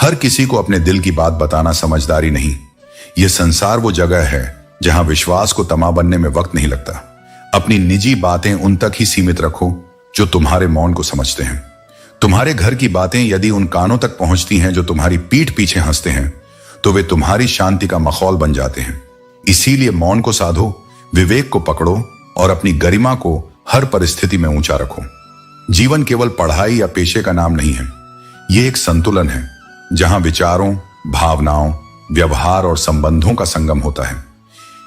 हर किसी को अपने दिल की बात बताना समझदारी नहीं। यह संसार वो जगह है जहां विश्वास को तमा बनने में वक्त नहीं लगता। अपनी निजी बातें उन तक ही सीमित रखो जो तुम्हारे मौन को समझते हैं। तुम्हारे घर की बातें यदि उन कानों तक पहुंचती हैं जो तुम्हारी पीठ पीछे हंसते हैं, तो वे तुम्हारी शांति का माहौल बन जाते हैं। इसीलिए मौन को साधो, विवेक को पकड़ो और अपनी गरिमा को हर परिस्थिति में ऊंचा रखो। जीवन केवल पढ़ाई या पेशे का नाम नहीं है, यह एक संतुलन है जहां विचारों, भावनाओं, व्यवहार और संबंधों का संगम होता है।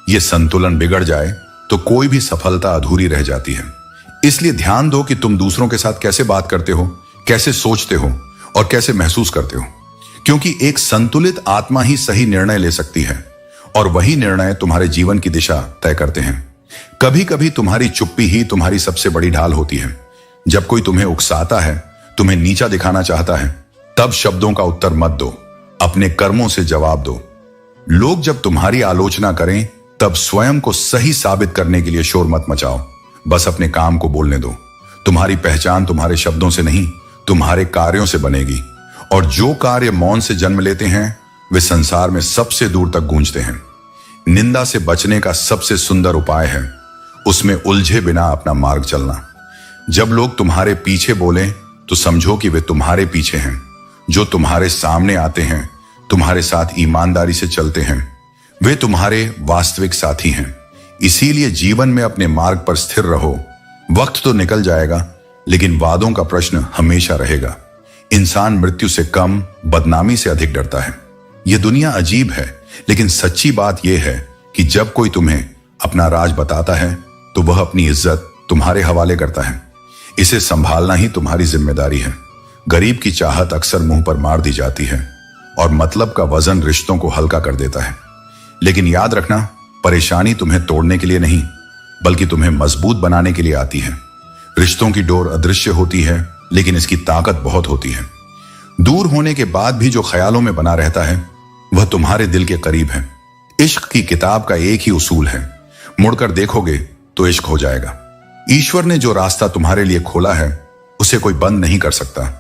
यह संतुलन बिगड़ जाए तो कोई भी सफलता अधूरी रह जाती है। इसलिए ध्यान दो कि तुम दूसरों के साथ कैसे बात करते हो, कैसे सोचते हो और कैसे महसूस करते हो, क्योंकि एक संतुलित आत्मा ही सही निर्णय ले सकती है और वही निर्णय तुम्हारे जीवन की दिशा तय करते हैं। कभी कभी तुम्हारी चुप्पी ही तुम्हारी सबसे बड़ी ढाल होती है। जब कोई तुम्हें उकसाता है, तुम्हें नीचा दिखाना चाहता है, तब शब्दों का उत्तर मत दो, अपने कर्मों से जवाब दो। लोग जब तुम्हारी आलोचना करें, तब स्वयं को सही साबित करने के लिए शोर मत मचाओ, बस अपने काम को बोलने दो। तुम्हारी पहचान तुम्हारे शब्दों से नहीं, तुम्हारे कार्यों से बनेगी, और जो कार्य मौन से जन्म लेते हैं वे संसार में सबसे दूर तक गूंजते हैं। निंदा से बचने का सबसे सुंदर उपाय है उसमें उलझे बिना अपना मार्ग चलना। जब लोग तुम्हारे पीछे बोलें तो समझो कि वे तुम्हारे पीछे हैं। जो तुम्हारे सामने आते हैं, तुम्हारे साथ ईमानदारी से चलते हैं, वे तुम्हारे वास्तविक साथी हैं। इसीलिए जीवन में अपने मार्ग पर स्थिर रहो। वक्त तो निकल जाएगा, लेकिन वादों का प्रश्न हमेशा रहेगा। इंसान मृत्यु से कम, बदनामी से अधिक डरता है। यह दुनिया अजीब है, लेकिन सच्ची बात यह है कि जब कोई तुम्हें अपना राज बताता है तो वह अपनी इज्जत तुम्हारे हवाले करता है। इसे संभालना ही तुम्हारी जिम्मेदारी है। गरीब की चाहत अक्सर मुंह पर मार दी जाती है और मतलब का वजन रिश्तों को हल्का कर देता है। लेकिन याद रखना, परेशानी तुम्हें तोड़ने के लिए नहीं, बल्कि तुम्हें मजबूत बनाने के लिए आती है। रिश्तों की डोर अदृश्य होती है, लेकिन इसकी ताकत बहुत होती है। दूर होने के बाद भी जो ख्यालों में बना रहता है वह तुम्हारे दिल के करीब है। इश्क की किताब का एक ही उसूल है, मुड़कर देखोगे तो इश्क हो जाएगा। ईश्वर ने जो रास्ता तुम्हारे लिए खोला है उसे कोई बंद नहीं कर सकता।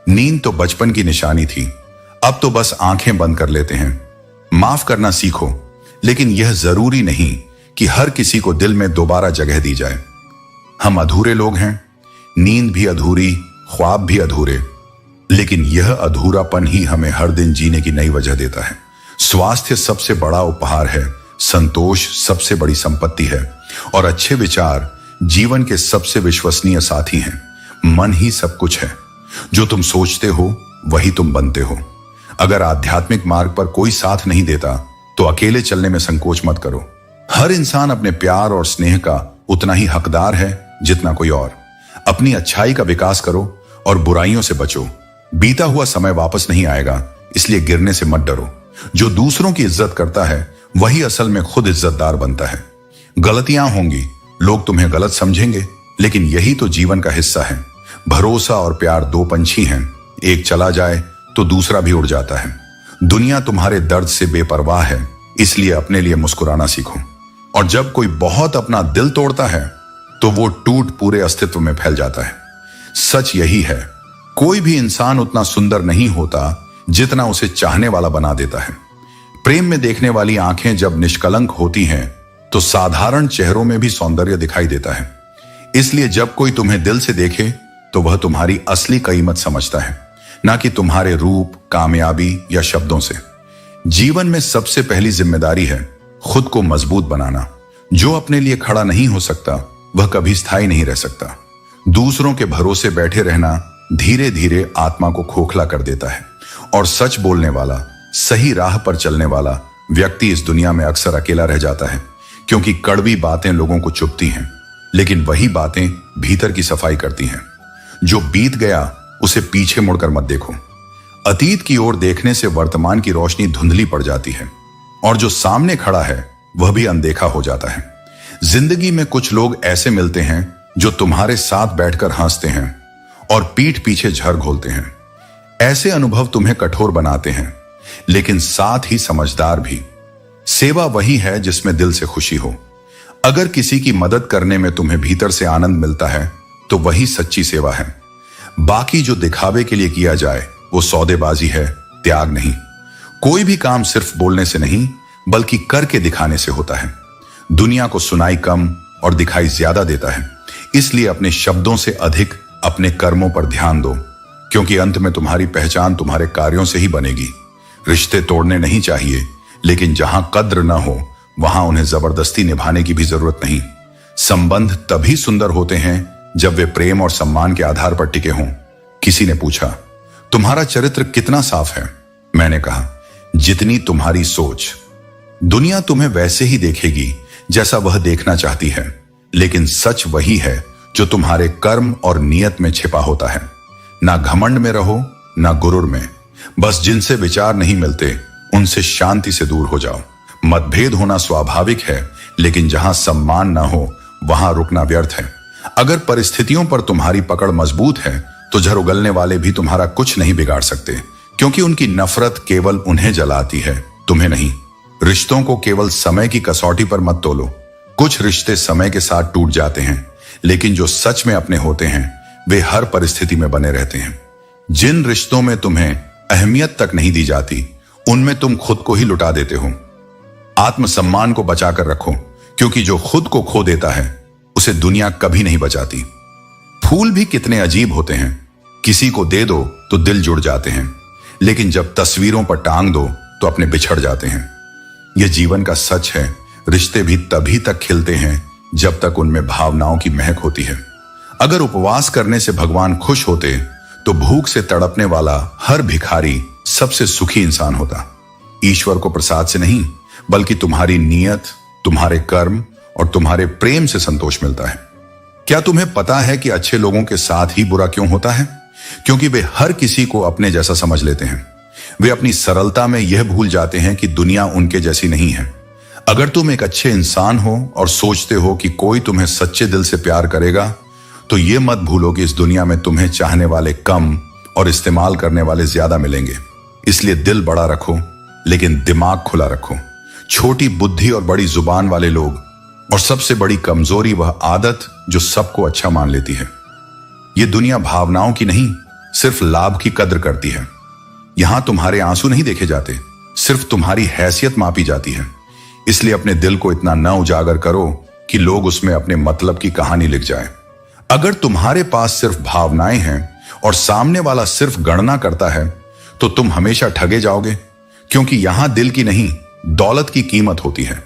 नींद तो बचपन की निशानी थी, अब तो बस आंखें बंद कर लेते हैं। माफ करना सीखो, लेकिन यह जरूरी नहीं कि हर किसी को दिल में दोबारा जगह दी जाए। हम अधूरे लोग हैं, नींद भी अधूरी, ख्वाब भी अधूरे, लेकिन यह अधूरापन ही हमें हर दिन जीने की नई वजह देता है। स्वास्थ्य सबसे बड़ा उपहार है, संतोष सबसे बड़ी संपत्ति है, और अच्छे विचार जीवन के सबसे विश्वसनीय साथी हैं। मन ही सब कुछ है। जो तुम सोचते हो वही तुम बनते हो। अगर आध्यात्मिक मार्ग पर कोई साथ नहीं देता तो अकेले चलने में संकोच मत करो। हर इंसान अपने प्यार और स्नेह का उतना ही हकदार है जितना कोई और। अपनी अच्छाई का विकास करो और बुराइयों से बचो। बीता हुआ समय वापस नहीं आएगा, इसलिए गिरने से मत डरो। जो दूसरों की इज्जत करता है वही असल में खुद इज्जतदार बनता है। गलतियां होंगी, लोग तुम्हें गलत समझेंगे, लेकिन यही तो जीवन का हिस्सा है। भरोसा और प्यार दो पंछी हैं, एक चला जाए तो दूसरा भी उड़ जाता है। दुनिया तुम्हारे दर्द से बेपरवाह है, इसलिए अपने लिए मुस्कुराना सीखो। और जब कोई बहुत अपना दिल तोड़ता है तो वो टूट पूरे अस्तित्व में फैल जाता है। सच यही है, कोई भी इंसान उतना सुंदर नहीं होता जितना उसे चाहने वाला बना देता है। प्रेम में देखने वाली आंखें जब निष्कलंक होती हैं तो साधारण चेहरों में भी सौंदर्य दिखाई देता है। इसलिए जब कोई तुम्हें दिल से देखे तो वह तुम्हारी असली कीमत समझता है, ना कि तुम्हारे रूप, कामयाबी या शब्दों से। जीवन में सबसे पहली जिम्मेदारी है खुद को मजबूत बनाना। जो अपने लिए खड़ा नहीं हो सकता वह कभी स्थायी नहीं रह सकता। दूसरों के भरोसे बैठे रहना धीरे धीरे आत्मा को खोखला कर देता है, और सच बोलने वाला, सही राह पर चलने वाला व्यक्ति इस दुनिया में अक्सर अकेला रह जाता है, क्योंकि कड़वी बातें लोगों को चुभती हैं, लेकिन वही बातें भीतर की सफाई करती हैं। जो बीत गया उसे पीछे मुड़कर मत देखो। अतीत की ओर देखने से वर्तमान की रोशनी धुंधली पड़ जाती है, और जो सामने खड़ा है वह भी अनदेखा हो जाता है। जिंदगी में कुछ लोग ऐसे मिलते हैं जो तुम्हारे साथ बैठकर हंसते हैं और पीठ पीछे झर घोलते हैं। ऐसे अनुभव तुम्हें कठोर बनाते हैं, लेकिन साथ ही समझदार भी। सेवा वही है जिसमें दिल से खुशी हो। अगर किसी की मदद करने में तुम्हें भीतर से आनंद मिलता है तो वही सच्ची सेवा है। बाकी जो दिखावे के लिए किया जाए वो सौदेबाजी है त्याग नहीं। कोई भी काम सिर्फ बोलने से नहीं बल्कि करके दिखाने से होता है। दुनिया को सुनाई कम और दिखाई ज्यादा देता है, इसलिए अपने शब्दों से अधिक अपने कर्मों पर ध्यान दो, क्योंकि अंत में तुम्हारी पहचान तुम्हारे कार्यों से ही बनेगी। रिश्ते तोड़ने नहीं चाहिए, लेकिन जहां कद्र न हो वहां उन्हें जबरदस्ती निभाने की भी जरूरत नहीं। संबंध तभी सुंदर होते हैं जब वे प्रेम और सम्मान के आधार पर टिके हों। किसी ने पूछा, तुम्हारा चरित्र कितना साफ है? मैंने कहा, जितनी तुम्हारी सोच। दुनिया तुम्हें वैसे ही देखेगी जैसा वह देखना चाहती है, लेकिन सच वही है जो तुम्हारे कर्म और नियत में छिपा होता है। ना घमंड में रहो, ना गुरूर में। बस जिनसे विचार नहीं मिलते उनसे शांति से दूर हो जाओ। मतभेद होना स्वाभाविक है, लेकिन जहां सम्मान ना हो वहां रुकना व्यर्थ है। अगर परिस्थितियों पर तुम्हारी पकड़ मजबूत है तो झर उगलने वाले भी तुम्हारा कुछ नहीं बिगाड़ सकते, क्योंकि उनकी नफरत केवल उन्हें जलाती है, तुम्हें नहीं। रिश्तों को केवल समय की कसौटी पर मत तोलो। कुछ रिश्ते समय के साथ टूट जाते हैं, लेकिन जो सच में अपने होते हैं वे हर परिस्थिति में बने रहते हैं। जिन रिश्तों में तुम्हें अहमियत तक नहीं दी जाती उनमें तुम खुद को ही लुटा देते हो। आत्मसम्मान को बचाकर रखो, क्योंकि जो खुद को खो देता है उसे दुनिया कभी नहीं बचाती। फूल भी कितने अजीब होते हैं, किसी को दे दो तो दिल जुड़ जाते हैं, लेकिन जब तस्वीरों पर टांग दो तो अपने बिछड़ जाते हैं। यह जीवन का सच है। रिश्ते भी तभी तक खिलते हैं जब तक उनमें भावनाओं की महक होती है। अगर उपवास करने से भगवान खुश होते तो भूख से तड़पने वाला हर भिखारी सबसे सुखी इंसान होता। ईश्वर को प्रसाद से नहीं बल्कि तुम्हारी नीयत, तुम्हारे कर्म और तुम्हारे प्रेम से संतोष मिलता है। क्या तुम्हें पता है कि अच्छे लोगों के साथ ही बुरा क्यों होता है? क्योंकि वे हर किसी को अपने जैसा समझ लेते हैं। वे अपनी सरलता में यह भूल जाते हैं कि दुनिया उनके जैसी नहीं है। अगर तुम एक अच्छे इंसान हो और सोचते हो कि कोई तुम्हें सच्चे दिल से प्यार करेगा, तो यह मत भूलो कि इस दुनिया में तुम्हें चाहने वाले कम और इस्तेमाल करने वाले ज्यादा मिलेंगे। इसलिए दिल बड़ा रखो, लेकिन दिमाग खुला रखो। छोटी बुद्धि और बड़ी जुबान वाले लोग, और सबसे बड़ी कमजोरी वह आदत जो सबको अच्छा मान लेती है। यह दुनिया भावनाओं की नहीं, सिर्फ लाभ की कद्र करती है। यहां तुम्हारे आंसू नहीं देखे जाते, सिर्फ तुम्हारी हैसियत मापी जाती है। इसलिए अपने दिल को इतना न उजागर करो कि लोग उसमें अपने मतलब की कहानी लिख जाए। अगर तुम्हारे पास सिर्फ भावनाएं हैं और सामने वाला सिर्फ गणना करता है, तो तुम हमेशा ठगे जाओगे, क्योंकि यहां दिल की नहीं दौलत की कीमत होती है।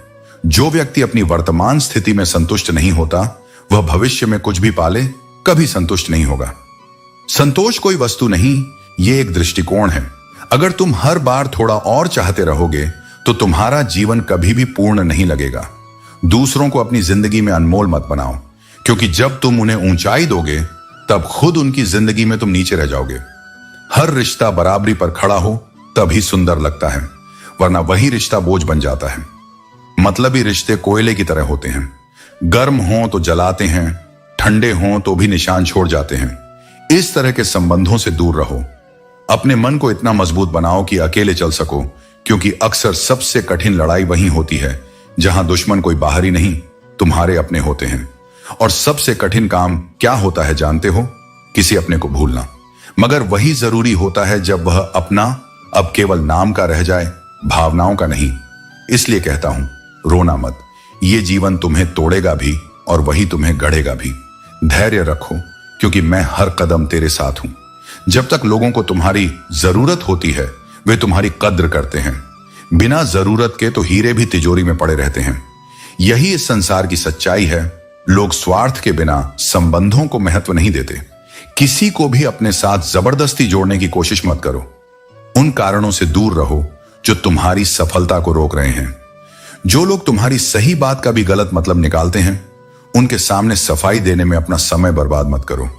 जो व्यक्ति अपनी वर्तमान स्थिति में संतुष्ट नहीं होता, वह भविष्य में कुछ भी पाले कभी संतुष्ट नहीं होगा। संतोष कोई वस्तु नहीं, यह एक दृष्टिकोण है। अगर तुम हर बार थोड़ा और चाहते रहोगे तो तुम्हारा जीवन कभी भी पूर्ण नहीं लगेगा। दूसरों को अपनी जिंदगी में अनमोल मत बनाओ, क्योंकि जब तुम उन्हें ऊंचाई दोगे तब खुद उनकी जिंदगी में तुम नीचे रह जाओगे। हर रिश्ता बराबरी पर खड़ा हो तभी सुंदर लगता है, वरना वही रिश्ता बोझ बन जाता है। मतलबी रिश्ते कोयले की तरह होते हैं, गर्म हों तो जलाते हैं, ठंडे हों तो भी निशान छोड़ जाते हैं। इस तरह के संबंधों से दूर रहो। अपने मन को इतना मजबूत बनाओ कि अकेले चल सको, क्योंकि अक्सर सबसे कठिन लड़ाई वहीं होती है जहां दुश्मन कोई बाहरी नहीं, तुम्हारे अपने होते हैं। और सबसे कठिन काम क्या होता है जानते हो? किसी अपने को भूलना। मगर वही जरूरी होता है जब वह अपना अब केवल नाम का रह जाए, भावनाओं का नहीं। इसलिए कहता हूं, रोना मत। ये जीवन तुम्हें तोड़ेगा भी और वही तुम्हें गढ़ेगा भी। धैर्य रखो, क्योंकि मैं हर कदम तेरे साथ हूं। जब तक लोगों को तुम्हारी जरूरत होती है वे तुम्हारी कद्र करते हैं। बिना जरूरत के तो हीरे भी तिजोरी में पड़े रहते हैं। यही इस संसार की सच्चाई है। लोग स्वार्थ के बिना संबंधों को महत्व नहीं देते। किसी को भी अपने साथ जबरदस्ती जोड़ने की कोशिश मत करो। उन कारणों से दूर रहो जो तुम्हारी सफलता को रोक रहे हैं। जो लोग तुम्हारी सही बात का भी गलत मतलब निकालते हैं, उनके सामने सफाई देने में अपना समय बर्बाद मत करो।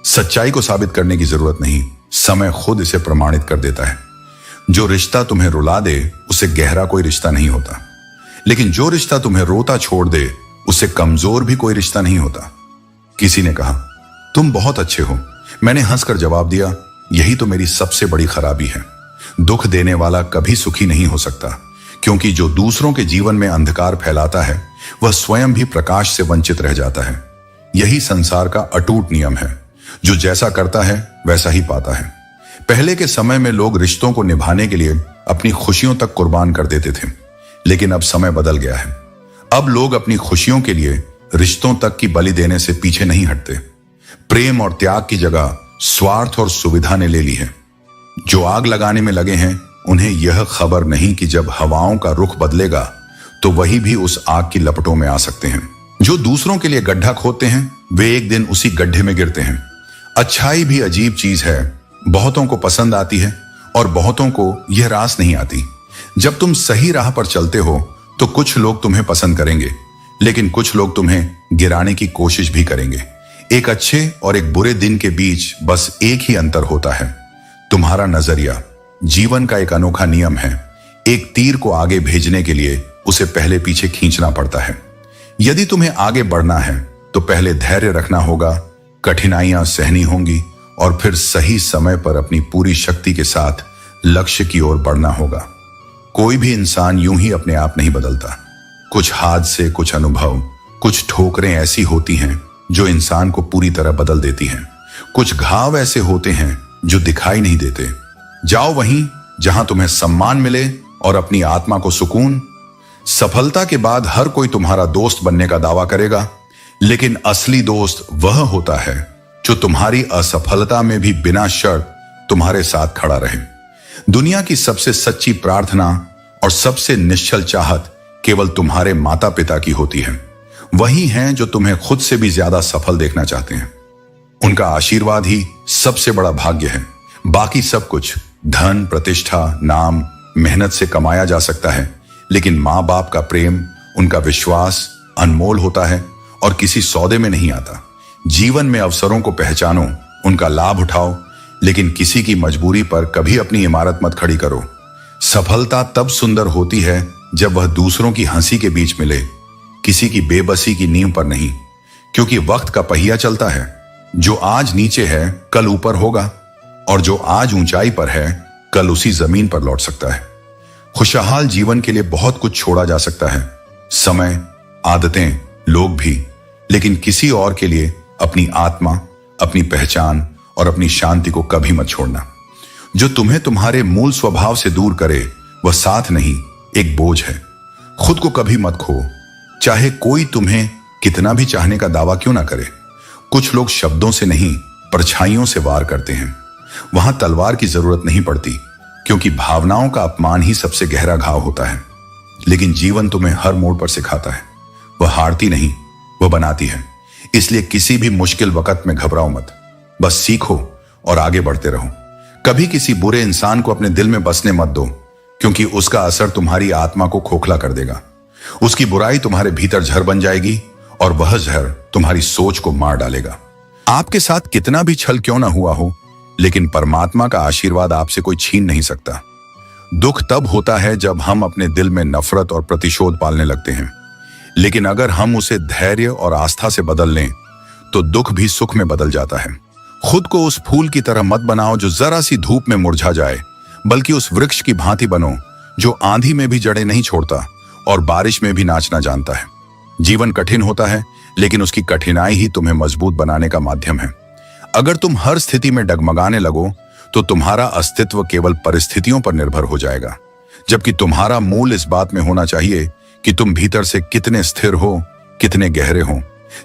सच्चाई को साबित करने की जरूरत नहीं, समय खुद इसे प्रमाणित कर देता है। जो रिश्ता तुम्हें रुला दे उसे गहरा कोई रिश्ता नहीं होता, लेकिन जो रिश्ता तुम्हें रोता छोड़ दे उससे कमजोर भी कोई रिश्ता नहीं होता। किसी ने कहा, तुम बहुत अच्छे हो। मैंने हंसकर जवाब दिया, यही तो मेरी सबसे बड़ी खराबी है। दुख देने वाला कभी सुखी नहीं हो सकता, क्योंकि जो दूसरों के जीवन में अंधकार फैलाता है वह स्वयं भी प्रकाश से वंचित रह जाता है। यही संसार का अटूट नियम है। जो जैसा करता है वैसा ही पाता है। पहले के समय में लोग रिश्तों को निभाने के लिए अपनी खुशियों तक कुर्बान कर देते थे, लेकिन अब समय बदल गया है। अब लोग अपनी खुशियों के लिए रिश्तों तक की बलि देने से पीछे नहीं हटते। प्रेम और त्याग की जगह स्वार्थ और सुविधा ने ले ली है। जो आग लगाने में लगे हैं, उन्हें यह खबर नहीं कि जब हवाओं का रुख बदलेगा तो वही भी उस आग की लपटों में आ सकते हैं। जो दूसरों के लिए गड्ढा खोदते हैं, वे एक दिन उसी गड्ढे में गिरते हैं। अच्छाई भी अजीब चीज है, बहुतों को पसंद आती है और बहुतों को यह रास नहीं आती। जब तुम सही राह पर चलते हो तो कुछ लोग तुम्हें पसंद करेंगे, लेकिन कुछ लोग तुम्हें गिराने की कोशिश भी करेंगे। एक अच्छे और एक बुरे दिन के बीच बस एक ही अंतर होता है, तुम्हारा नजरिया। जीवन का एक अनोखा नियम है, एक तीर को आगे भेजने के लिए उसे पहले पीछे खींचना पड़ता है। यदि तुम्हें आगे बढ़ना है तो पहले धैर्य रखना होगा, कठिनाइयां सहनी होंगी और फिर सही समय पर अपनी पूरी शक्ति के साथ लक्ष्य की ओर बढ़ना होगा। कोई भी इंसान यूं ही अपने आप नहीं बदलता। कुछ हादसे, कुछ अनुभव, कुछ ठोकरें ऐसी होती हैं जो इंसान को पूरी तरह बदल देती हैं। कुछ घाव ऐसे होते हैं जो दिखाई नहीं देते। जाओ वहीं जहां तुम्हें सम्मान मिले और अपनी आत्मा को सुकून। सफलता के बाद हर कोई तुम्हारा दोस्त बनने का दावा करेगा, लेकिन असली दोस्त वह होता है जो तुम्हारी असफलता में भी बिना शर्त तुम्हारे साथ खड़ा रहे। दुनिया की सबसे सच्ची प्रार्थना और सबसे निश्चल चाहत केवल तुम्हारे माता पिता की होती है। वही हैं जो तुम्हें खुद से भी ज्यादा सफल देखना चाहते हैं। उनका आशीर्वाद ही सबसे बड़ा भाग्य है। बाकी सब कुछ धन, प्रतिष्ठा, नाम, मेहनत से कमाया जा सकता है, लेकिन माँ बाप का प्रेम, उनका विश्वास अनमोल होता है और किसी सौदे में नहीं आता। जीवन में अवसरों को पहचानो, उनका लाभ उठाओ, लेकिन किसी की मजबूरी पर कभी अपनी इमारत मत खड़ी करो। सफलता तब सुंदर होती है जब वह दूसरों की हंसी के बीच मिले, किसी की बेबसी की नींव पर नहीं, क्योंकि वक्त का पहिया चलता है। जो आज नीचे है कल ऊपर होगा, और जो आज ऊंचाई पर है कल उसी जमीन पर लौट सकता है। खुशहाल जीवन के लिए बहुत कुछ छोड़ा जा सकता है, समय, आदतें, लोग भी, लेकिन किसी और के लिए अपनी आत्मा, अपनी पहचान और अपनी शांति को कभी मत छोड़ना। जो तुम्हें तुम्हारे मूल स्वभाव से दूर करे वह साथ नहीं, एक बोझ है। खुद को कभी मत खो, चाहे कोई तुम्हें कितना भी चाहने का दावा क्यों ना करे। कुछ लोग शब्दों से नहीं, परछाइयों से वार करते हैं। वहां तलवार की जरूरत नहीं पड़ती, क्योंकि भावनाओं का अपमान ही सबसे गहरा घाव होता है। लेकिन जीवन तुम्हें हर मोड़ पर सिखाता है, वह हारती नहीं, वह बनाती है। इसलिए किसी भी मुश्किल वक्त में घबराओ मत, बस सीखो और आगे बढ़ते रहो। कभी किसी बुरे इंसान को अपने दिल में बसने मत दो, क्योंकि उसका असर तुम्हारी आत्मा को खोखला कर देगा। उसकी बुराई तुम्हारे भीतर जहर बन जाएगी और वह जहर तुम्हारी सोच को मार डालेगा। आपके साथ कितना भी छल क्यों ना हुआ हो, लेकिन परमात्मा का आशीर्वाद आपसे कोई छीन नहीं सकता। दुख तब होता है जब हम अपने दिल में नफरत और प्रतिशोध पालने लगते हैं, लेकिन अगर हम उसे धैर्य और आस्था से बदल लें तो दुख भी सुख में बदल जाता है। खुद को उस फूल की तरह मत बनाओ जो जरा सी धूप में मुरझा जाए, बल्कि उस वृक्ष की भांति बनो जो आंधी में भी जड़ें नहीं छोड़ता और बारिश में भी नाचना जानता है। जीवन कठिन होता है, लेकिन उसकी कठिनाई ही तुम्हें मजबूत बनाने का माध्यम है। अगर तुम हर स्थिति में डगमगाने लगो तो तुम्हारा अस्तित्व केवल परिस्थितियों पर निर्भर हो जाएगा, जबकि तुम्हारा मूल इस बात में होना चाहिए कि तुम भीतर से कितने स्थिर हो, कितने गहरे हो।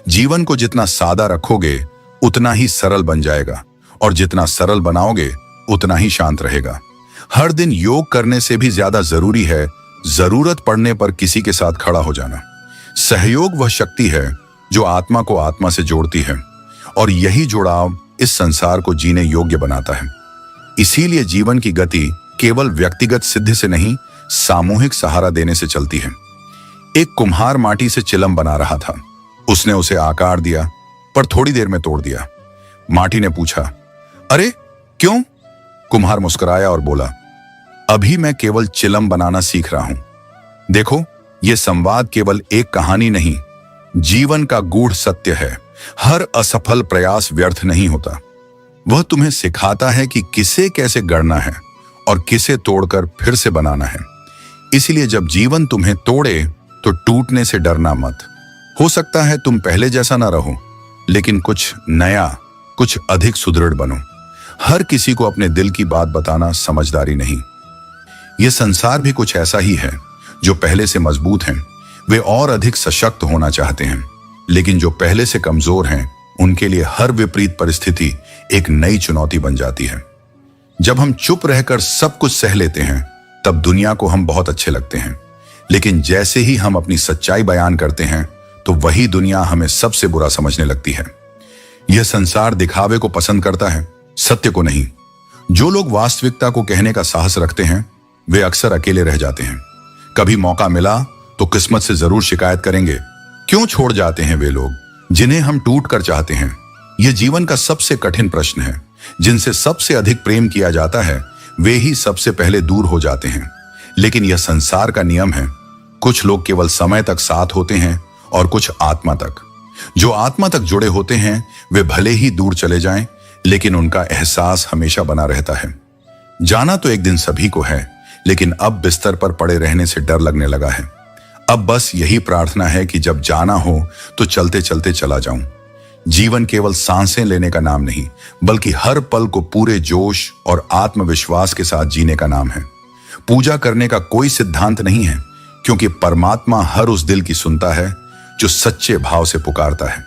जीवन को जितना सादा रखोगे उतना ही सरल बन जाएगा, और जितना सरल बनाओगे उतना ही शांत रहेगा। हर दिन योग करने से भी ज्यादा जरूरी है जरूरत पड़ने पर किसी के साथ खड़ा हो जाना। सहयोग वह शक्ति है जो आत्मा को आत्मा से जोड़ती है, और यही जुड़ाव इस संसार को जीने योग्य बनाता है। इसीलिए जीवन की गति केवल व्यक्तिगत सिद्धि से नहीं, सामूहिक सहारा देने से चलती है। एक कुम्हार माटी से चिलम बना रहा था। उसने उसे आकार दिया, पर थोड़ी देर में तोड़ दिया। माटी ने पूछा, अरे क्यों? कुम्हार मुस्कुराया और बोला, अभी मैं केवल चिलम बनाना सीख रहा हूं। देखो, यह संवाद केवल एक कहानी नहीं, जीवन का गूढ़ सत्य है। हर असफल प्रयास व्यर्थ नहीं होता। वह तुम्हें सिखाता है कि किसे कैसे गढ़ना है और किसे तोड़कर फिर से बनाना है। इसलिए जब जीवन तुम्हें तोड़े तो टूटने से डरना मत। हो सकता है तुम पहले जैसा ना रहो, लेकिन कुछ नया, कुछ अधिक सुदृढ़ बनो। हर किसी को अपने दिल की बात बताना समझदारी नहीं। यह संसार भी कुछ ऐसा ही है। जो पहले से मजबूत हैं वे और अधिक सशक्त होना चाहते हैं, लेकिन जो पहले से कमजोर हैं उनके लिए हर विपरीत परिस्थिति एक नई चुनौती बन जाती है। जब हम चुप रहकर सब कुछ सह लेते हैं तब दुनिया को हम बहुत अच्छे लगते हैं, लेकिन जैसे ही हम अपनी सच्चाई बयान करते हैं तो वही दुनिया हमें सबसे बुरा समझने लगती है। यह संसार दिखावे को पसंद करता है, सत्य को नहीं। जो लोग वास्तविकता को कहने का साहस रखते हैं वे अक्सर अकेले रह जाते हैं। कभी मौका मिला तो किस्मत से जरूर शिकायत करेंगे। क्यों छोड़ जाते हैं वे लोग जिन्हें हम टूट कर चाहते हैं? यह जीवन का सबसे कठिन प्रश्न है। जिनसे सबसे अधिक प्रेम किया जाता है वे ही सबसे पहले दूर हो जाते हैं। लेकिन यह संसार का नियम है। कुछ लोग केवल समय तक साथ होते हैं और कुछ आत्मा तक। जो आत्मा तक जुड़े होते हैं वे भले ही दूर चले जाएं, लेकिन उनका एहसास हमेशा बना रहता है। जाना तो एक दिन सभी को है, लेकिन अब बिस्तर पर पड़े रहने से डर लगने लगा है। अब बस यही प्रार्थना है कि जब जाना हो तो चलते चलते चला जाऊं। जीवन केवल सांसें लेने का नाम नहीं, बल्कि हर पल को पूरे जोश और आत्मविश्वास के साथ जीने का नाम है। पूजा करने का कोई सिद्धांत नहीं है, क्योंकि परमात्मा हर उस दिल की सुनता है जो सच्चे भाव से पुकारता है।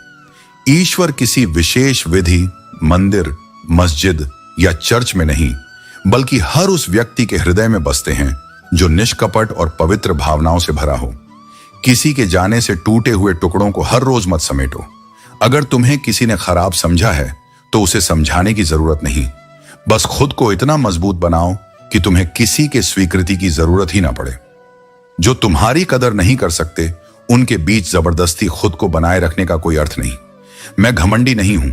ईश्वर किसी विशेष विधि, मंदिर, मस्जिद या चर्च में नहीं, बल्कि हर उस व्यक्ति के हृदय में बसते हैं जो निष्कपट और पवित्र भावनाओं से भरा हो। किसी के जाने से टूटे हुए टुकड़ों को हर रोज मत समेटो। अगर तुम्हें किसी ने खराब समझा है तो उसे समझाने की जरूरत नहीं। बस खुद को इतना मजबूत बनाओ कि तुम्हें किसी के स्वीकृति की जरूरत ही ना पड़े। जो तुम्हारी कदर नहीं कर सकते उनके बीच जबरदस्ती खुद को बनाए रखने का कोई अर्थ नहीं। मैं घमंडी नहीं हूं,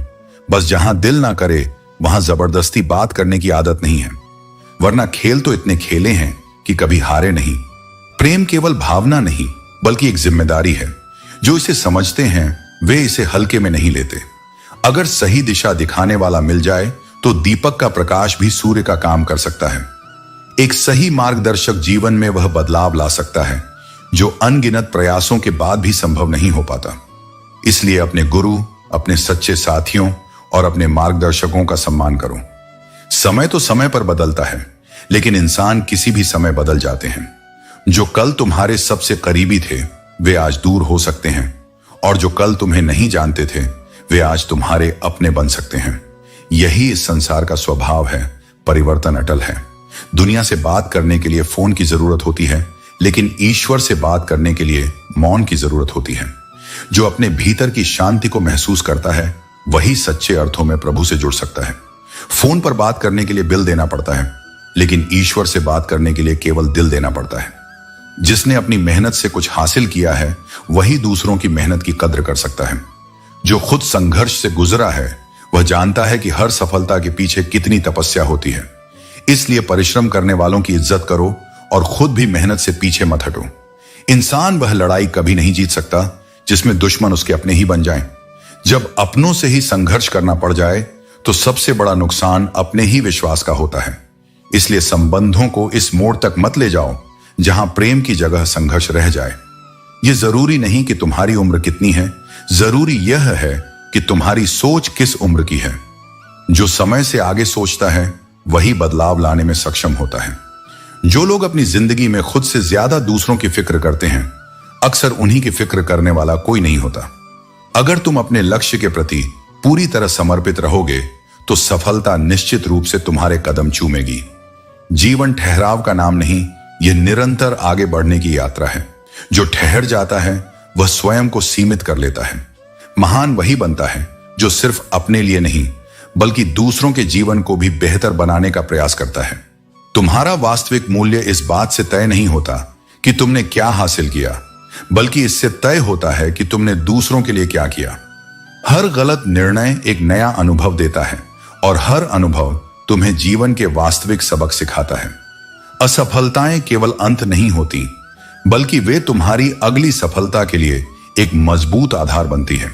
बस जहां दिल ना करे वहां जबरदस्ती बात करने की आदत नहीं है। वरना खेल तो इतने खेले हैं कि कभी हारे नहीं। प्रेम केवल भावना नहीं, बल्कि एक जिम्मेदारी है। जो इसे समझते हैं वे इसे हल्के में नहीं लेते। अगर सही दिशा दिखाने वाला मिल जाए तो दीपक का प्रकाश भी सूर्य का काम कर सकता है। एक सही मार्गदर्शक जीवन में वह बदलाव ला सकता है जो अनगिनत प्रयासों के बाद भी संभव नहीं हो पाता। इसलिए अपने गुरु, अपने सच्चे साथियों और अपने मार्गदर्शकों का सम्मान करो। समय तो समय पर बदलता है, लेकिन इंसान किसी भी समय बदल जाते हैं। जो कल तुम्हारे सबसे करीबी थे वे आज दूर हो सकते हैं, और जो कल तुम्हें नहीं जानते थे वे आज तुम्हारे अपने बन सकते हैं। यही इस संसार का स्वभाव है। परिवर्तन अटल है। दुनिया से बात करने के लिए फोन की जरूरत होती है, लेकिन ईश्वर से बात करने के लिए मौन की जरूरत होती है। जो अपने भीतर की शांति को महसूस करता है वही सच्चे अर्थों में प्रभु से जुड़ सकता है। फोन पर बात करने के लिए बिल देना पड़ता है, लेकिन ईश्वर से बात करने के लिए केवल दिल देना पड़ता है। जिसने अपनी मेहनत से कुछ हासिल किया है वही दूसरों की मेहनत की कद्र कर सकता है। जो खुद संघर्ष से गुजरा है वह जानता है कि हर सफलता के पीछे कितनी तपस्या होती है। इसलिए परिश्रम करने वालों की इज्जत करो और खुद भी मेहनत से पीछे मत हटो। इंसान वह लड़ाई कभी नहीं जीत सकता जिसमें दुश्मन उसके अपने ही बन जाएं। जब अपनों से ही संघर्ष करना पड़ जाए तो सबसे बड़ा नुकसान अपने ही विश्वास का होता है। इसलिए संबंधों को इस मोड़ तक मत ले जाओ जहां प्रेम की जगह संघर्ष रह जाए। यह जरूरी नहीं कि तुम्हारी उम्र कितनी है, जरूरी यह है कि तुम्हारी सोच किस उम्र की है। जो समय से आगे सोचता है वही बदलाव लाने में सक्षम होता है। जो लोग अपनी जिंदगी में खुद से ज्यादा दूसरों की फिक्र करते हैं अक्सर उन्हीं की फिक्र करने वाला कोई नहीं होता। अगर तुम अपने लक्ष्य के प्रति पूरी तरह समर्पित रहोगे तो सफलता निश्चित रूप से तुम्हारे कदम चूमेगी। जीवन ठहराव का नाम नहीं, यह निरंतर आगे बढ़ने की यात्रा है। जो ठहर जाता है वह स्वयं को सीमित कर लेता है। महान वही बनता है जो सिर्फ अपने लिए नहीं बल्कि दूसरों के जीवन को भी बेहतर बनाने का प्रयास करता है। तुम्हारा वास्तविक मूल्य इस बात से तय नहीं होता कि तुमने क्या हासिल किया, बल्कि इससे तय होता है कि तुमने दूसरों के लिए क्या किया। हर गलत निर्णय एक नया अनुभव देता है और हर अनुभव तुम्हें जीवन के वास्तविक सबक सिखाता है। असफलताएं केवल अंत नहीं होती, बल्कि वे तुम्हारी अगली सफलता के लिए एक मजबूत आधार बनती है।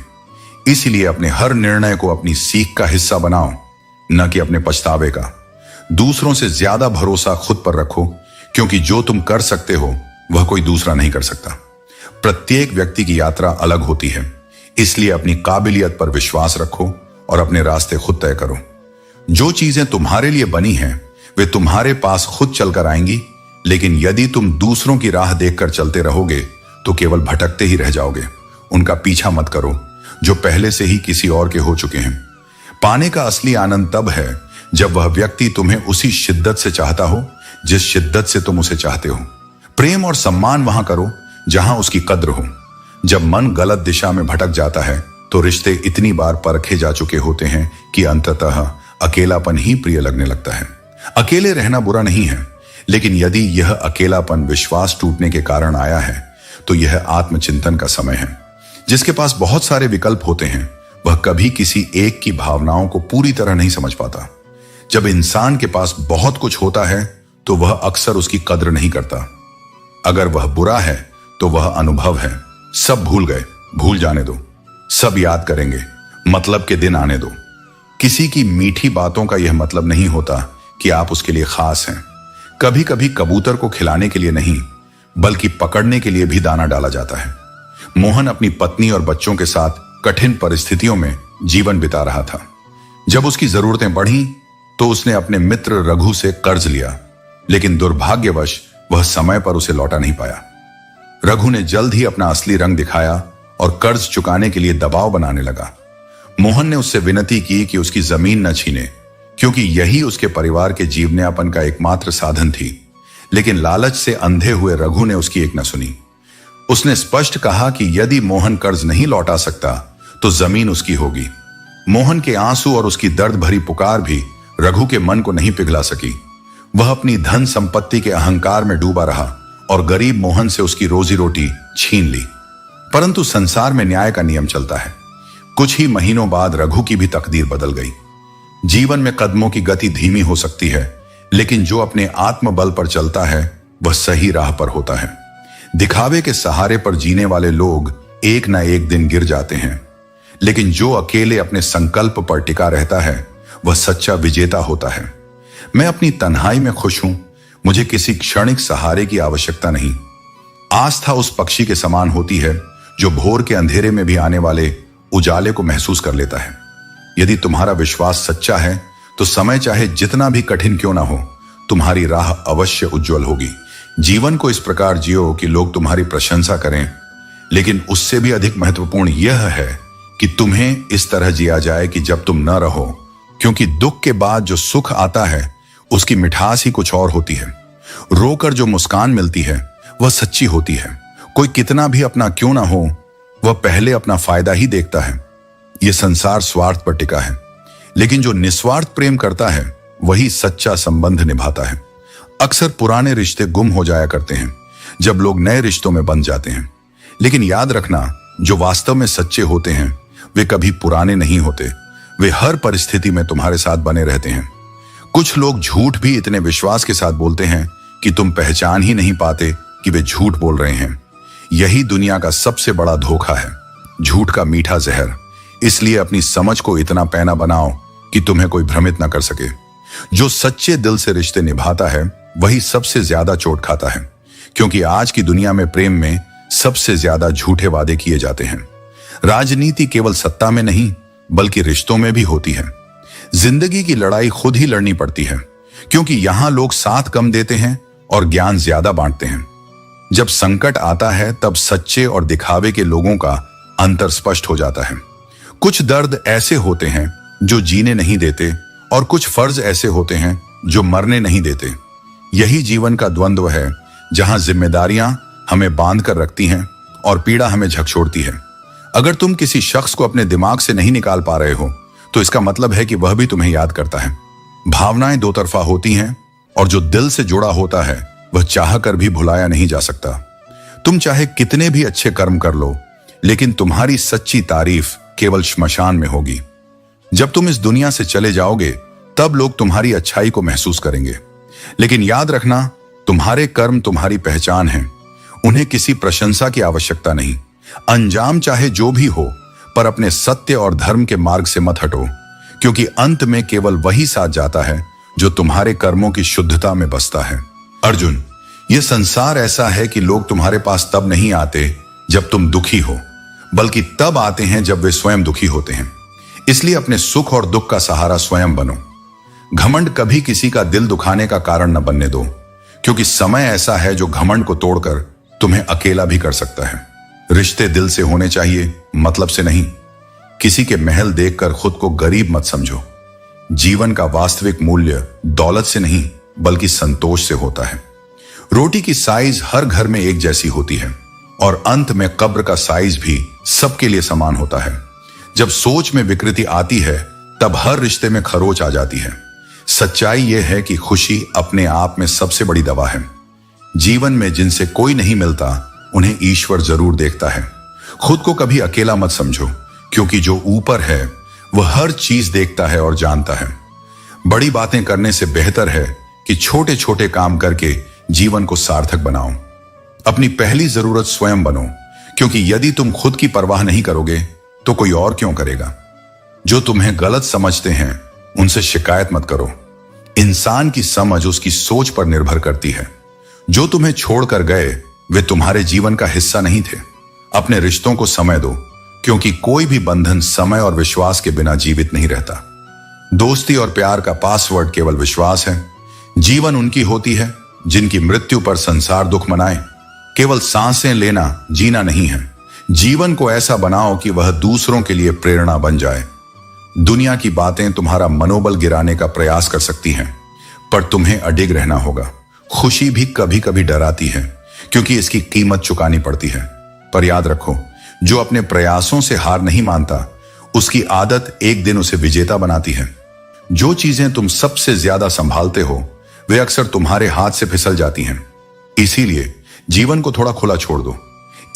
इसलिए अपने हर निर्णय को अपनी सीख का हिस्सा बनाओ, न कि अपने पछतावे का। दूसरों से ज्यादा भरोसा खुद पर रखो, क्योंकि जो तुम कर सकते हो वह कोई दूसरा नहीं कर सकता। प्रत्येक व्यक्ति की यात्रा अलग होती है, इसलिए अपनी काबिलियत पर विश्वास रखो और अपने रास्ते खुद तय करो। जो चीजें तुम्हारे लिए बनी हैं वे तुम्हारे पास खुद चलकर आएंगी, लेकिन यदि तुम दूसरों की राह देखकर चलते रहोगे तो केवल भटकते ही रह जाओगे। उनका पीछा मत करो जो पहले से ही किसी और के हो चुके हैं। पाने का असली आनंद तब है जब वह व्यक्ति तुम्हें उसी शिद्दत से चाहता हो जिस शिद्दत से तुम उसे चाहते हो। प्रेम और सम्मान वहां करो जहां उसकी कद्र हो। जब मन गलत दिशा में भटक जाता है तो रिश्ते इतनी बार परखे जा चुके होते हैं कि अंततः अकेलापन ही प्रिय लगने लगता है। अकेले रहना बुरा नहीं है, लेकिन यदि यह अकेलापन विश्वास टूटने के कारण आया है तो यह आत्मचिंतन का समय है। जिसके पास बहुत सारे विकल्प होते हैं वह कभी किसी एक की भावनाओं को पूरी तरह नहीं समझ पाता। जब इंसान के पास बहुत कुछ होता है तो वह अक्सर उसकी कद्र नहीं करता। अगर वह बुरा है तो वह अनुभव है। सब भूल गए, भूल जाने दो। सब याद करेंगे, मतलब के दिन आने दो। किसी की मीठी बातों का यह मतलब नहीं होता कि आप उसके लिए खास हैं। कभी कभी कबूतर को खिलाने के लिए नहीं बल्कि पकड़ने के लिए भी दाना डाला जाता है। मोहन अपनी पत्नी और बच्चों के साथ कठिन परिस्थितियों में जीवन बिता रहा था। जब उसकी जरूरतें बढ़ी तो उसने अपने मित्र रघु से कर्ज लिया, लेकिन दुर्भाग्यवश वह समय पर उसे लौटा नहीं पाया। रघु ने जल्द ही अपना असली रंग दिखाया और कर्ज चुकाने के लिए दबाव बनाने लगा। मोहन ने उससे विनती की कि उसकी जमीन न छीने, क्योंकि यही उसके परिवार के जीवनयापन का एकमात्र साधन थी। लेकिन लालच से अंधे हुए रघु ने उसकी एक न सुनी। उसने स्पष्ट कहा कि यदि मोहन कर्ज नहीं लौटा सकता तो जमीन उसकी होगी। मोहन के आंसू और उसकी दर्द भरी पुकार भी रघु के मन को नहीं पिघला सकी। वह अपनी धन संपत्ति के अहंकार में डूबा रहा और गरीब मोहन से उसकी रोजी रोटी छीन ली। परंतु संसार में न्याय का नियम चलता है। कुछ ही महीनों बाद रघु की भी तकदीर बदल गई। जीवन में कदमों की गति धीमी हो सकती है, लेकिन जो अपने आत्मबल पर चलता है वह सही राह पर होता है। दिखावे के सहारे पर जीने वाले लोग एक ना एक दिन गिर जाते हैं, लेकिन जो अकेले अपने संकल्प पर टिका रहता है वह सच्चा विजेता होता है। मैं अपनी तन्हाई में खुश हूं। मुझे किसी क्षणिक सहारे की आवश्यकता नहीं। आस्था उस पक्षी के समान होती है जो भोर के अंधेरे में भी आने वाले उजाले को महसूस कर लेता है। यदि तुम्हारा विश्वास सच्चा है तो समय चाहे जितना भी कठिन क्यों ना हो, तुम्हारी राह अवश्य उज्जवल होगी। जीवन को इस प्रकार जियो कि लोग तुम्हारी प्रशंसा करें, लेकिन उससे भी अधिक महत्वपूर्ण यह है कि तुम्हें इस तरह जिया जाए कि जब तुम न रहो, क्योंकि दुख के बाद जो सुख आता है उसकी मिठास ही कुछ और होती है। रोकर जो मुस्कान मिलती है वह सच्ची होती है। कोई कितना भी अपना क्यों ना हो, वह पहले अपना फायदा ही देखता है। यह संसार स्वार्थ पर टिका है, लेकिन जो निस्वार्थ प्रेम करता है वही सच्चा संबंध निभाता है। अक्सर पुराने रिश्ते गुम हो जाया करते हैं जब लोग नए रिश्तों में बंध जाते हैं, लेकिन याद रखना, जो वास्तव में सच्चे होते हैं वे कभी पुराने नहीं होते। वे हर परिस्थिति में तुम्हारे साथ बने रहते हैं। कुछ लोग झूठ भी इतने विश्वास के साथ बोलते हैं कि तुम पहचान ही नहीं पाते कि वे झूठ बोल रहे हैं। यही दुनिया का सबसे बड़ा धोखा है, झूठ का मीठा जहर। इसलिए अपनी समझ को इतना पैना बनाओ कि तुम्हें कोई भ्रमित न कर सके। जो सच्चे दिल से रिश्ते निभाता है वही सबसे ज्यादा चोट खाता है, क्योंकि आज की दुनिया में प्रेम में सबसे ज्यादा झूठे वादे किए जाते हैं। राजनीति केवल सत्ता में नहीं बल्कि रिश्तों में भी होती है। जिंदगी की लड़ाई खुद ही लड़नी पड़ती है, क्योंकि यहां लोग साथ कम देते हैं और ज्ञान ज्यादा बांटते हैं। जब संकट आता है तब सच्चे और दिखावे के लोगों का अंतर स्पष्ट हो जाता है। कुछ दर्द ऐसे होते हैं जो जीने नहीं देते और कुछ फर्ज ऐसे होते हैं जो मरने नहीं देते। यही जीवन का द्वंद्व है, जहां जिम्मेदारियां हमें बांध कर रखती हैं और पीड़ा हमें झकझोरती है। अगर तुम किसी शख्स को अपने दिमाग से नहीं निकाल पा रहे हो तो इसका मतलब है कि वह भी तुम्हें याद करता है। भावनाएं दो तरफा होती हैं और जो दिल से जुड़ा होता है वह चाह कर भी भुलाया नहीं जा सकता। तुम चाहे कितने भी अच्छे कर्म कर लो, लेकिन तुम्हारी सच्ची तारीफ केवल श्मशान में होगी। जब तुम इस दुनिया से चले जाओगे तब लोग तुम्हारी अच्छाई को महसूस करेंगे, लेकिन याद रखना, तुम्हारे कर्म तुम्हारी पहचान है। उन्हें किसी प्रशंसा की आवश्यकता नहीं। अंजाम चाहे जो भी हो, पर अपने सत्य और धर्म के मार्ग से मत हटो, क्योंकि अंत में केवल वही साथ जाता है जो तुम्हारे कर्मों की शुद्धता में बसता है। अर्जुन, यह संसार ऐसा है कि लोग तुम्हारे पास तब नहीं आते जब तुम दुखी हो, बल्कि तब आते हैं जब वे स्वयं दुखी होते हैं। इसलिए अपने सुख और दुख का सहारा स्वयं बनो। घमंड कभी किसी का दिल दुखाने का कारण न बनने दो, क्योंकि समय ऐसा है जो घमंड को तोड़कर तुम्हें अकेला भी कर सकता है। रिश्ते दिल से होने चाहिए, मतलब से नहीं। किसी के महल देखकर खुद को गरीब मत समझो। जीवन का वास्तविक मूल्य दौलत से नहीं बल्कि संतोष से होता है। रोटी की साइज हर घर में एक जैसी होती है और अंत में कब्र का साइज भी सबके लिए समान होता है। जब सोच में विकृति आती है तब हर रिश्ते में खरोच आ जाती है। सच्चाई यह है कि खुशी अपने आप में सबसे बड़ी दवा है। जीवन में जिनसे कोई नहीं मिलता उन्हें ईश्वर जरूर देखता है। खुद को कभी अकेला मत समझो, क्योंकि जो ऊपर है वह हर चीज देखता है और जानता है। बड़ी बातें करने से बेहतर है कि छोटे छोटे काम करके जीवन को सार्थक बनाओ। अपनी पहली जरूरत स्वयं बनो, क्योंकि यदि तुम खुद की परवाह नहीं करोगे तो कोई और क्यों करेगा। जो तुम्हें गलत समझते हैं उनसे शिकायत मत करो। इंसान की समझ उसकी सोच पर निर्भर करती है। जो तुम्हें छोड़कर गए वे तुम्हारे जीवन का हिस्सा नहीं थे। अपने रिश्तों को समय दो, क्योंकि कोई भी बंधन समय और विश्वास के बिना जीवित नहीं रहता। दोस्ती और प्यार का पासवर्ड केवल विश्वास है। जीवन उनकी होती है जिनकी मृत्यु पर संसार दुख मनाए। केवल सांसें लेना जीना नहीं है। जीवन को ऐसा बनाओ कि वह दूसरों के लिए प्रेरणा बन जाए। दुनिया की बातें तुम्हारा मनोबल गिराने का प्रयास कर सकती हैं, पर तुम्हें अडिग रहना होगा। खुशी भी कभी कभी डराती है, क्योंकि इसकी कीमत चुकानी पड़ती है। पर याद रखो, जो अपने प्रयासों से हार नहीं मानता उसकी आदत एक दिन उसे विजेता बनाती है। जो चीजें तुम सबसे ज्यादा संभालते हो वे अक्सर तुम्हारे हाथ से फिसल जाती हैं। इसीलिए जीवन को थोड़ा खुला छोड़ दो।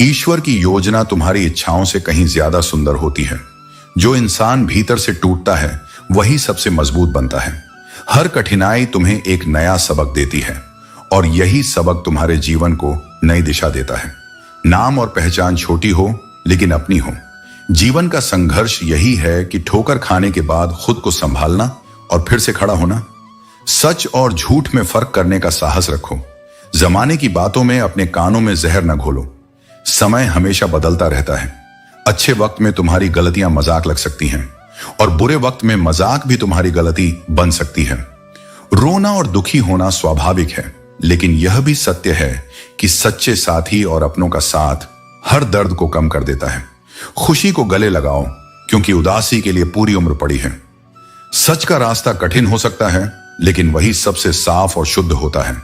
ईश्वर की योजना तुम्हारी इच्छाओं से कहीं ज्यादा सुंदर होती है। जो इंसान भीतर से टूटता है वही सबसे मजबूत बनता है। हर कठिनाई तुम्हें एक नया सबक देती है और यही सबक तुम्हारे जीवन को नई दिशा देता है। नाम और पहचान छोटी हो लेकिन अपनी हो। जीवन का संघर्ष यही है कि ठोकर खाने के बाद खुद को संभालना और फिर से खड़ा होना। सच और झूठ में फर्क करने का साहस रखो। जमाने की बातों में अपने कानों में जहर न घोलो। समय हमेशा बदलता रहता है। अच्छे वक्त में तुम्हारी गलतियां मजाक लग सकती हैं और बुरे वक्त में मजाक भी तुम्हारी गलती बन सकती है। रोना और दुखी होना स्वाभाविक है, लेकिन यह भी सत्य है कि सच्चे साथी और अपनों का साथ हर दर्द को कम कर देता है। खुशी को गले लगाओ, क्योंकि उदासी के लिए पूरी उम्र पड़ी है। सच का रास्ता कठिन हो सकता है, लेकिन वही सबसे साफ और शुद्ध होता है।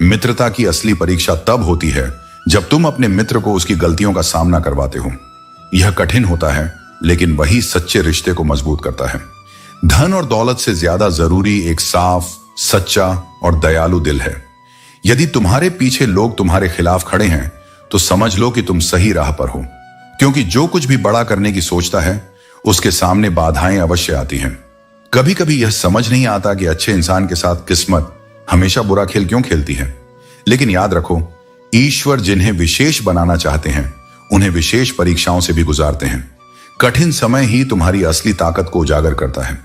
मित्रता की असली परीक्षा तब होती है जब तुम अपने मित्र को उसकी गलतियों का सामना करवाते हो। यह कठिन होता है, लेकिन वही सच्चे रिश्ते को मजबूत करता है। धन और दौलत से ज्यादा जरूरी एक साफ, सच्चा और दयालु दिल है। यदि तुम्हारे पीछे लोग तुम्हारे खिलाफ खड़े हैं तो समझ लो कि तुम सही राह पर हो, क्योंकि जो कुछ भी बड़ा करने की सोचता है उसके सामने बाधाएं अवश्य आती हैं। कभी कभी यह समझ नहीं आता कि अच्छे इंसान के साथ किस्मत हमेशा बुरा खेल क्यों खेलती है। लेकिन याद रखो, ईश्वर जिन्हें विशेष बनाना चाहते हैं उन्हें विशेष परीक्षाओं से भी गुजारते हैं। कठिन समय ही तुम्हारी असली ताकत को उजागर करता है।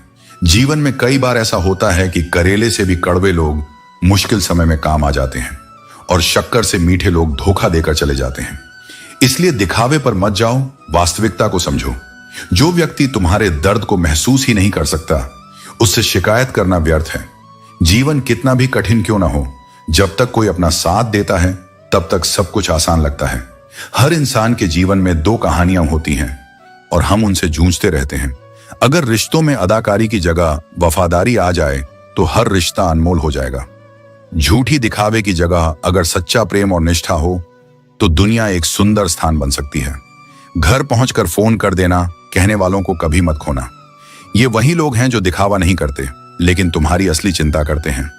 जीवन में कई बार ऐसा होता है कि करेले से भी कड़वे लोग मुश्किल समय में काम आ जाते हैं और शक्कर से मीठे लोग धोखा देकर चले जाते हैं। इसलिए दिखावे पर मत जाओ, वास्तविकता को समझो। जो व्यक्ति तुम्हारे दर्द को महसूस ही नहीं कर सकता उससे शिकायत करना व्यर्थ है। जीवन कितना भी कठिन क्यों ना हो, जब तक कोई अपना साथ देता है तब तक सब कुछ आसान लगता है। हर इंसान के जीवन में दो कहानियां होती हैं और हम उनसे जूझते रहते हैं। अगर रिश्तों में अदाकारी की जगह वफादारी आ जाए तो हर रिश्ता अनमोल हो जाएगा। झूठी दिखावे की जगह अगर सच्चा प्रेम और निष्ठा हो तो दुनिया एक सुंदर स्थान बन सकती है। घर पहुंचकर फोन कर देना कहने वालों को कभी मत खोना। ये वही लोग हैं जो दिखावा नहीं करते लेकिन तुम्हारी असली चिंता करते हैं।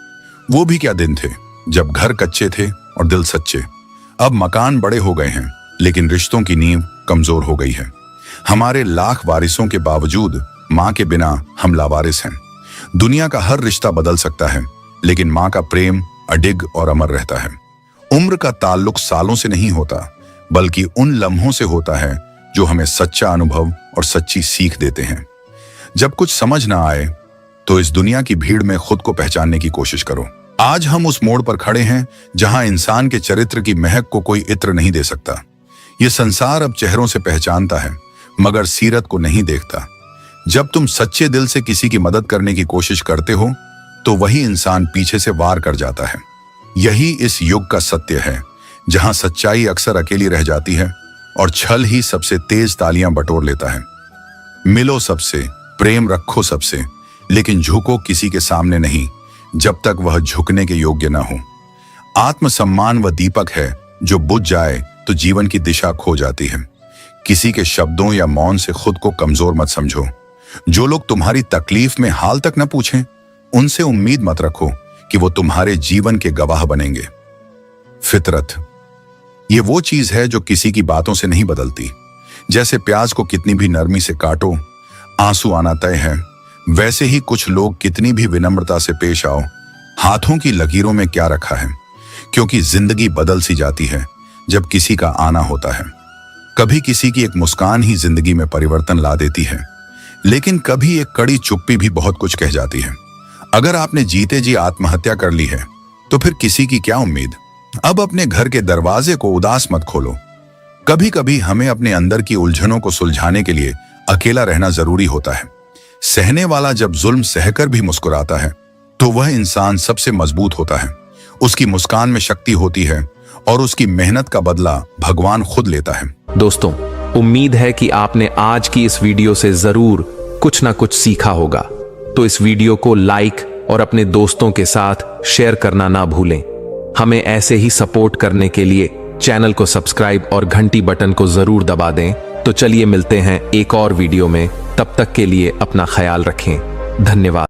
वो भी क्या दिन थे जब घर कच्चे थे और दिल सच्चे। अब मकान बड़े हो गए हैं लेकिन रिश्तों की नींव कमजोर हो गई है। हमारे लाख वारिसों के बावजूद मां के बिना हम लावारिस हैं। दुनिया का हर रिश्ता बदल सकता है लेकिन मां का प्रेम अडिग और अमर रहता है। उम्र का ताल्लुक सालों से नहीं होता बल्कि उन लम्हों से होता है जो हमें सच्चा अनुभव और सच्ची सीख देते हैं। जब कुछ समझ ना आए तो इस दुनिया की भीड़ में खुद को पहचानने की कोशिश करो। आज हम उस मोड़ पर खड़े हैं जहां इंसान के चरित्र की महक को कोई इत्र नहीं दे सकता। यह संसार अब चेहरों से पहचानता है मगर सीरत को नहीं देखता। जब तुम सच्चे दिल से किसी की मदद करने की कोशिश करते हो तो वही इंसान पीछे से वार कर जाता है। यही इस युग का सत्य है, जहां सच्चाई अक्सर अकेली रह जाती है और छल ही सबसे तेज तालियां बटोर लेता है। मिलो सबसे, प्रेम रखो सबसे, लेकिन झुको किसी के सामने नहीं जब तक वह झुकने के योग्य न हो। आत्मसम्मान वह दीपक है जो बुझ जाए तो जीवन की दिशा खो जाती है। किसी के शब्दों या मौन से खुद को कमजोर मत समझो। जो लोग तुम्हारी तकलीफ में हाल तक न पूछें, उनसे उम्मीद मत रखो कि वो तुम्हारे जीवन के गवाह बनेंगे। फितरत ये वो चीज है जो किसी की बातों से नहीं बदलती। जैसे प्याज को कितनी भी नरमी से काटो, आंसू आना तय है, वैसे ही कुछ लोग कितनी भी विनम्रता से पेश आओ, हाथों की लकीरों में क्या रखा है। क्योंकि जिंदगी बदल सी जाती है जब किसी का आना होता है। कभी किसी की एक मुस्कान ही जिंदगी में परिवर्तन ला देती है, लेकिन कभी एक कड़ी चुप्पी भी बहुत कुछ कह जाती है। अगर आपने जीते जी आत्महत्या कर ली है तो फिर किसी की क्या उम्मीद। अब अपने घर के दरवाजे को उदास मत खोलो। कभी कभी हमें अपने अंदर की उलझनों को सुलझाने के लिए अकेला रहना जरूरी होता है। सहने वाला जब जुल्म सहकर भी मुस्कुराता है तो वह इंसान सबसे मजबूत होता है। उसकी मुस्कान में शक्ति होती है और उसकी मेहनत का बदला भगवान खुद लेता है। दोस्तों, उम्मीद है कि आपने आज की इस वीडियो से जरूर कुछ ना कुछ सीखा होगा। तो इस वीडियो को लाइक और अपने दोस्तों के साथ शेयर करना ना भूलें। हमें ऐसे ही सपोर्ट करने के लिए चैनल को सब्सक्राइब और घंटी बटन को जरूर दबा दें। तो चलिए मिलते हैं एक और वीडियो में। तब तक के लिए अपना ख्याल रखें। धन्यवाद।